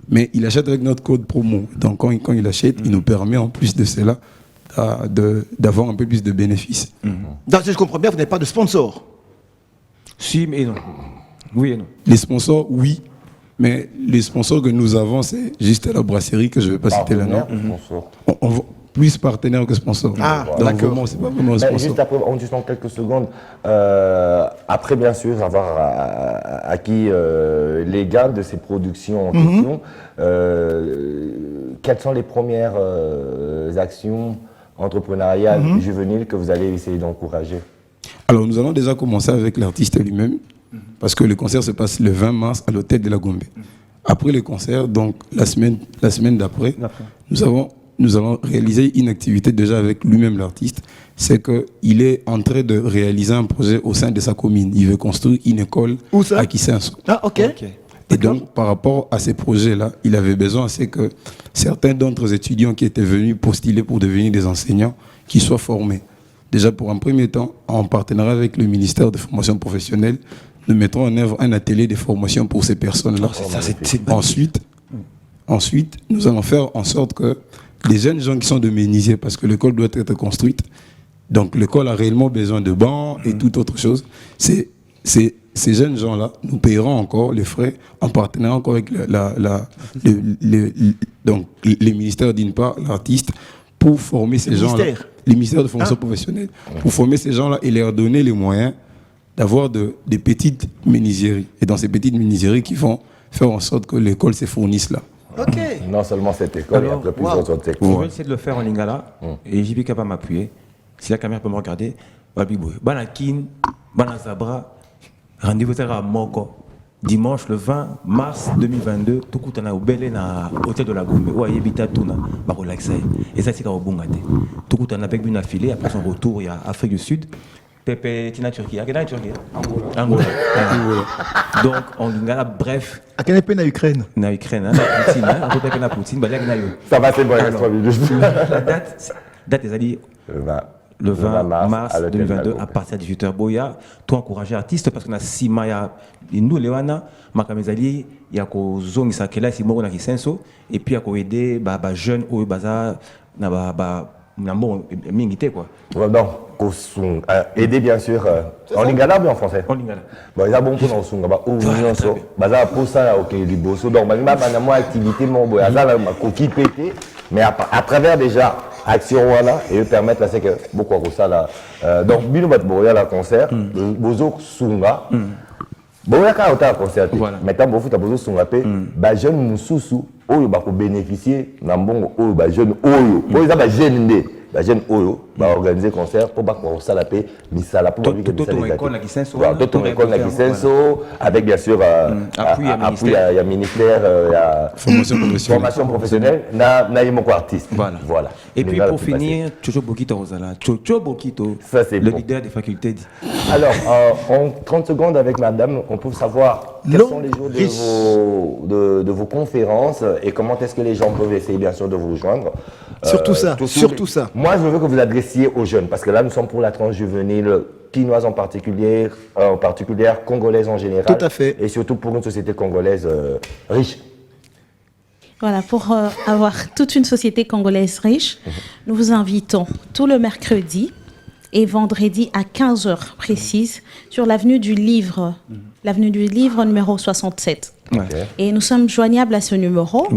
Mais il achète avec notre code promo. Donc quand il achète, il nous permet en plus de cela d'avoir un peu plus de bénéfices. Donc, si je comprends bien, vous n'avez pas de sponsor. Si, mais non. Oui et non. Les sponsors, oui. Mais les sponsors que nous avons, c'est juste la brasserie, que je ne vais pas citer le nom. On plus partenaire que sponsor. Ah, donc d'accord. vraiment, c'est pas vraiment un sponsor. Juste après, juste en quelques secondes, après bien sûr avoir acquis les gains de ces productions en question, quelles sont les premières actions entrepreneuriales juvéniles que vous allez essayer d'encourager? Alors nous allons déjà commencer avec l'artiste lui-même, parce que le concert se passe le 20 mars à l'hôtel de la Gombe. Après le concert, donc la semaine d'après, nous allons réaliser une activité déjà avec lui-même l'artiste. C'est qu'il est en train de réaliser un projet au sein de sa commune. Il veut construire une école à Kissenso. Ah, ok. Et donc, par rapport à ces projets-là, il avait besoin c'est que certains d'autres étudiants qui étaient venus postuler pour devenir des enseignants, qu'ils soient formés. Déjà, pour un premier temps, en partenariat avec le ministère de formation professionnelle, nous mettrons en œuvre un atelier de formation pour ces personnes-là. Ensuite, nous allons faire en sorte que les jeunes gens qui sont de menuisiers, parce que l'école doit être construite, donc l'école a réellement besoin de bancs et toute autre chose, ces jeunes gens-là, nous payerons encore les frais en partenariat encore avec donc les ministères d'une part, l'artiste, pour former ces gens-là. Les ministères de formation professionnelle, pour former ces gens-là et leur donner les moyens d'avoir des petites menuiseries. Et dans ces petites menuiseries qui vont faire en sorte que l'école se fournisse là. Ok. Non seulement cette école, mais Alors, après plusieurs autres écoles. Je vais essayer de le faire en lingala et JP va m'appuyer. Si la caméra peut me regarder, Banakin, Banazabra, rendez-vous à Moko. Dimanche le 20 mars 2022, tout le monde au Belé na hôtel de la Gombe. Ouais, il habite à Touna, bah relaxé. Et ça c'est au Bongate. Tout le monde avec une affilée. Après son retour, il y a Afrique du Sud. Pepe, Tina Turquie. À quelle Turquie? Angola. Donc en lingala, bref. À quel point en Ukraine? Na Ukraine, na Poutine, on peut pas na Poutine, bah là il y a eu. Ça va, c'est bon, il reste 3 minutes. La date c'est-à-dire le 20 mars 2022 à partir de 18h. Boya, toi encourager artiste parce qu'on a six maya nous Léwana, Makamezali, il y a ko zone sakela si moko na kisenso et puis il y a ko aider ba jeunes au baza na ba bon mingité quoi. Donc, aider bien sûr en lingala ou en français? En lingala. Bon, il y a bon pour nous sunga ba ou nous so. Baza pour ça OK du bosso. Donc ba na moi activité mon boya ça ma coquille pété mais à travers déjà action voilà et permettre là c'est que beaucoup de ça là donc bino bat boya la concert bozo sunga boya ka autant concert maintenant bofu ta bozo sunga pe ba jeune mususu oyo ba ko bénéficier na mbongo oyo ba jeune oyo oyo za ba jeune ndé ba jeune oyo ba organiser concert pour ba ko ça la pe misala pour lui que tout école na kisenso tout école na kisenso avec bien sûr appui à ministère à formation professionnelle na yimoko artiste voilà et puis pour finir Chocho Bokito Rosala Chocho Bokito le leader des facultés dit. Alors en 30 secondes avec madame on peut savoir quels sont les jours de vos conférences et comment est-ce que les gens peuvent essayer bien sûr de vous joindre. Surtout ça. Moi, je veux que vous adressiez aux jeunes, parce que là, nous sommes pour la tranche juvénile, quinoise en particulier, congolaise en général. Tout à fait. Et surtout pour une société congolaise riche. Voilà, pour avoir toute une société congolaise riche, nous vous invitons tout le mercredi et vendredi à 15h précise sur l'avenue du Livre numéro 67. Ouais. Et nous sommes joignables à ce numéro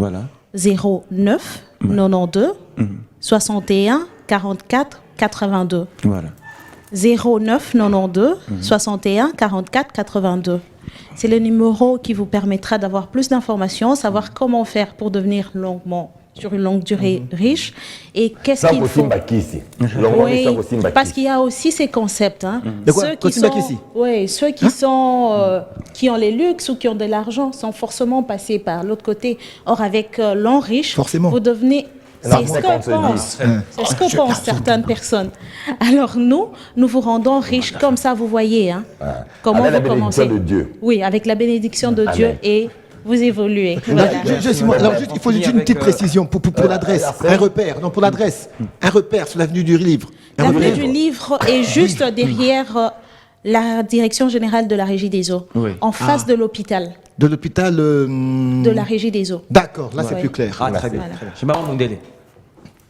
09 92 61 44 82. Voilà. 09 92 61 44 82. C'est le numéro qui vous permettra d'avoir plus d'informations, savoir comment faire pour devenir sur une longue durée riche et qu'est-ce qu'il faut. Oui, parce qu'il y a aussi ces concepts. Hein. Ceux qui ont les luxes ou qui ont de l'argent sont forcément passés par l'autre côté. Or, avec l'an riche, vous devenez... C'est ce que pensent certaines personnes. Alors nous vous rendons riches comme ça, vous voyez. Hein, comment vous commencez. Avec la bénédiction de Dieu. Oui, avec la bénédiction de Dieu et vous évoluez. Voilà. Il faut juste une petite précision pour l'adresse. Un repère, non pour l'adresse. Un repère sur l'avenue du Livre. L'avenue du Livre est juste derrière la direction générale de la Régie des Eaux, en face de l'hôpital. De l'hôpital de la Régie des Eaux. D'accord, là c'est plus clair. Très bien.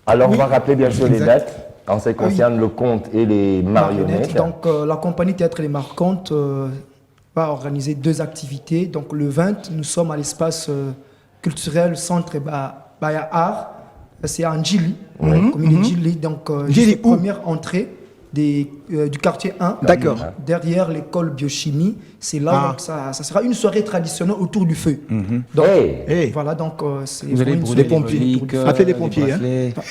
Alors on va rappeler bien sûr les dates en ce qui concerne le conte et les marionnettes. Donc la compagnie Théâtre Les Marquantes va organiser 2 activités. Donc le 20, nous sommes à l'espace culturel Centre Baya Art. C'est à Njili, commune de Njili. Donc la première entrée du quartier 1. D'accord. Derrière l'école biochimie, c'est là donc ça sera une soirée traditionnelle autour du feu. Donc voilà, donc c'est vous allez brûler les pompiers, appeler les pompiers.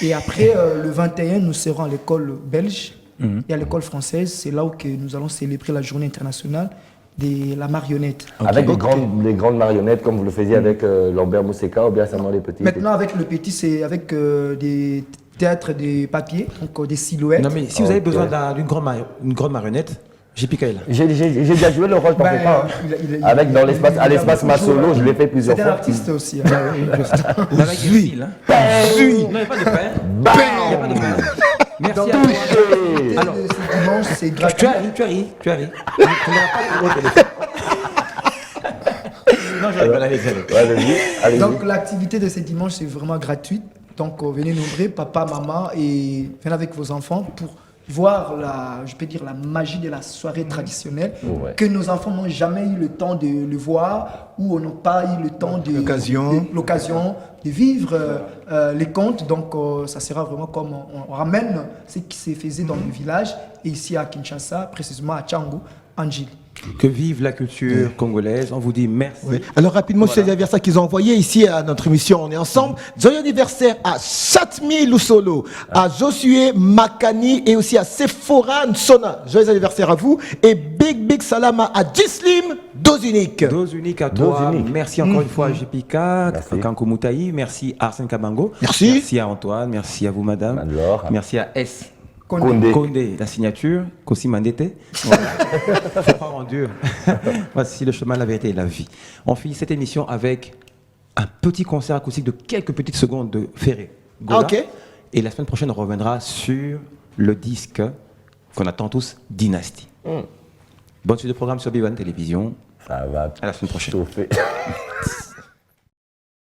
Et après le 21, nous serons à l'école belge et à l'école française. C'est là où que nous allons célébrer la journée internationale de la marionnette. Avec les grandes marionnettes comme vous le faisiez avec Lambert Mousseka ou bien seulement les petits. Maintenant avec le petit, c'est avec des théâtre des papiers, donc des silhouettes. Non mais si vous avez besoin d'une grande marionnette, j'ai piqué là. J'ai déjà joué le rôle, t'en fais pas. Avec dans l'espace, à l'espace Massolo, je l'ai fait plusieurs fois. C'est un artiste aussi. Avec du fil, hein. Non, il n'y a pas de pain. Il n'y a pas de pain. Merci à toi. Alors, ce dimanche, c'est gratuit. Tu arrives. Non, j'arrive pas à la Donc l'activité de ce dimanche, c'est vraiment gratuite. Donc venez nombreux, papa, maman, et venez avec vos enfants pour voir la magie de la soirée traditionnelle que nos enfants n'ont jamais eu le temps de le voir ou n'ont pas eu le temps l'occasion de vivre les contes. Donc ça sera vraiment comme on ramène ce qui se faisait dans le village et ici à Kinshasa, précisément à Tchangu, Anjili. Que vive la culture congolaise. On vous dit merci. Oui. Alors rapidement, sur les anniversaires qu'ils ont envoyés ici à notre émission, on est ensemble. Joyeux anniversaire à Chatmi Lusolo, à Josué Makani et aussi à Sephora Nsona. Joyeux anniversaire à vous. Et big salama à Gislim Dozunique. Dose unique à toi. Dose unique. Merci encore une fois à JPK, Merci. Kanko Moutaï. Merci à Arsène Kabango. Merci. Merci à Antoine. Merci à vous, madame. Alors. Merci à S. Condé. Condé, la signature, Kossi Mandete. Voilà. Faut pas rendre dur. Voici le chemin, la vérité et la vie. On finit cette émission avec un petit concert acoustique de quelques petites secondes de Ferré. Gola. Ah, ok. Et la semaine prochaine, on reviendra sur le disque qu'on attend tous, Dynasty. Bonne suite de programme sur Bivan Télévision. Ça va À la semaine prochaine. chauffer.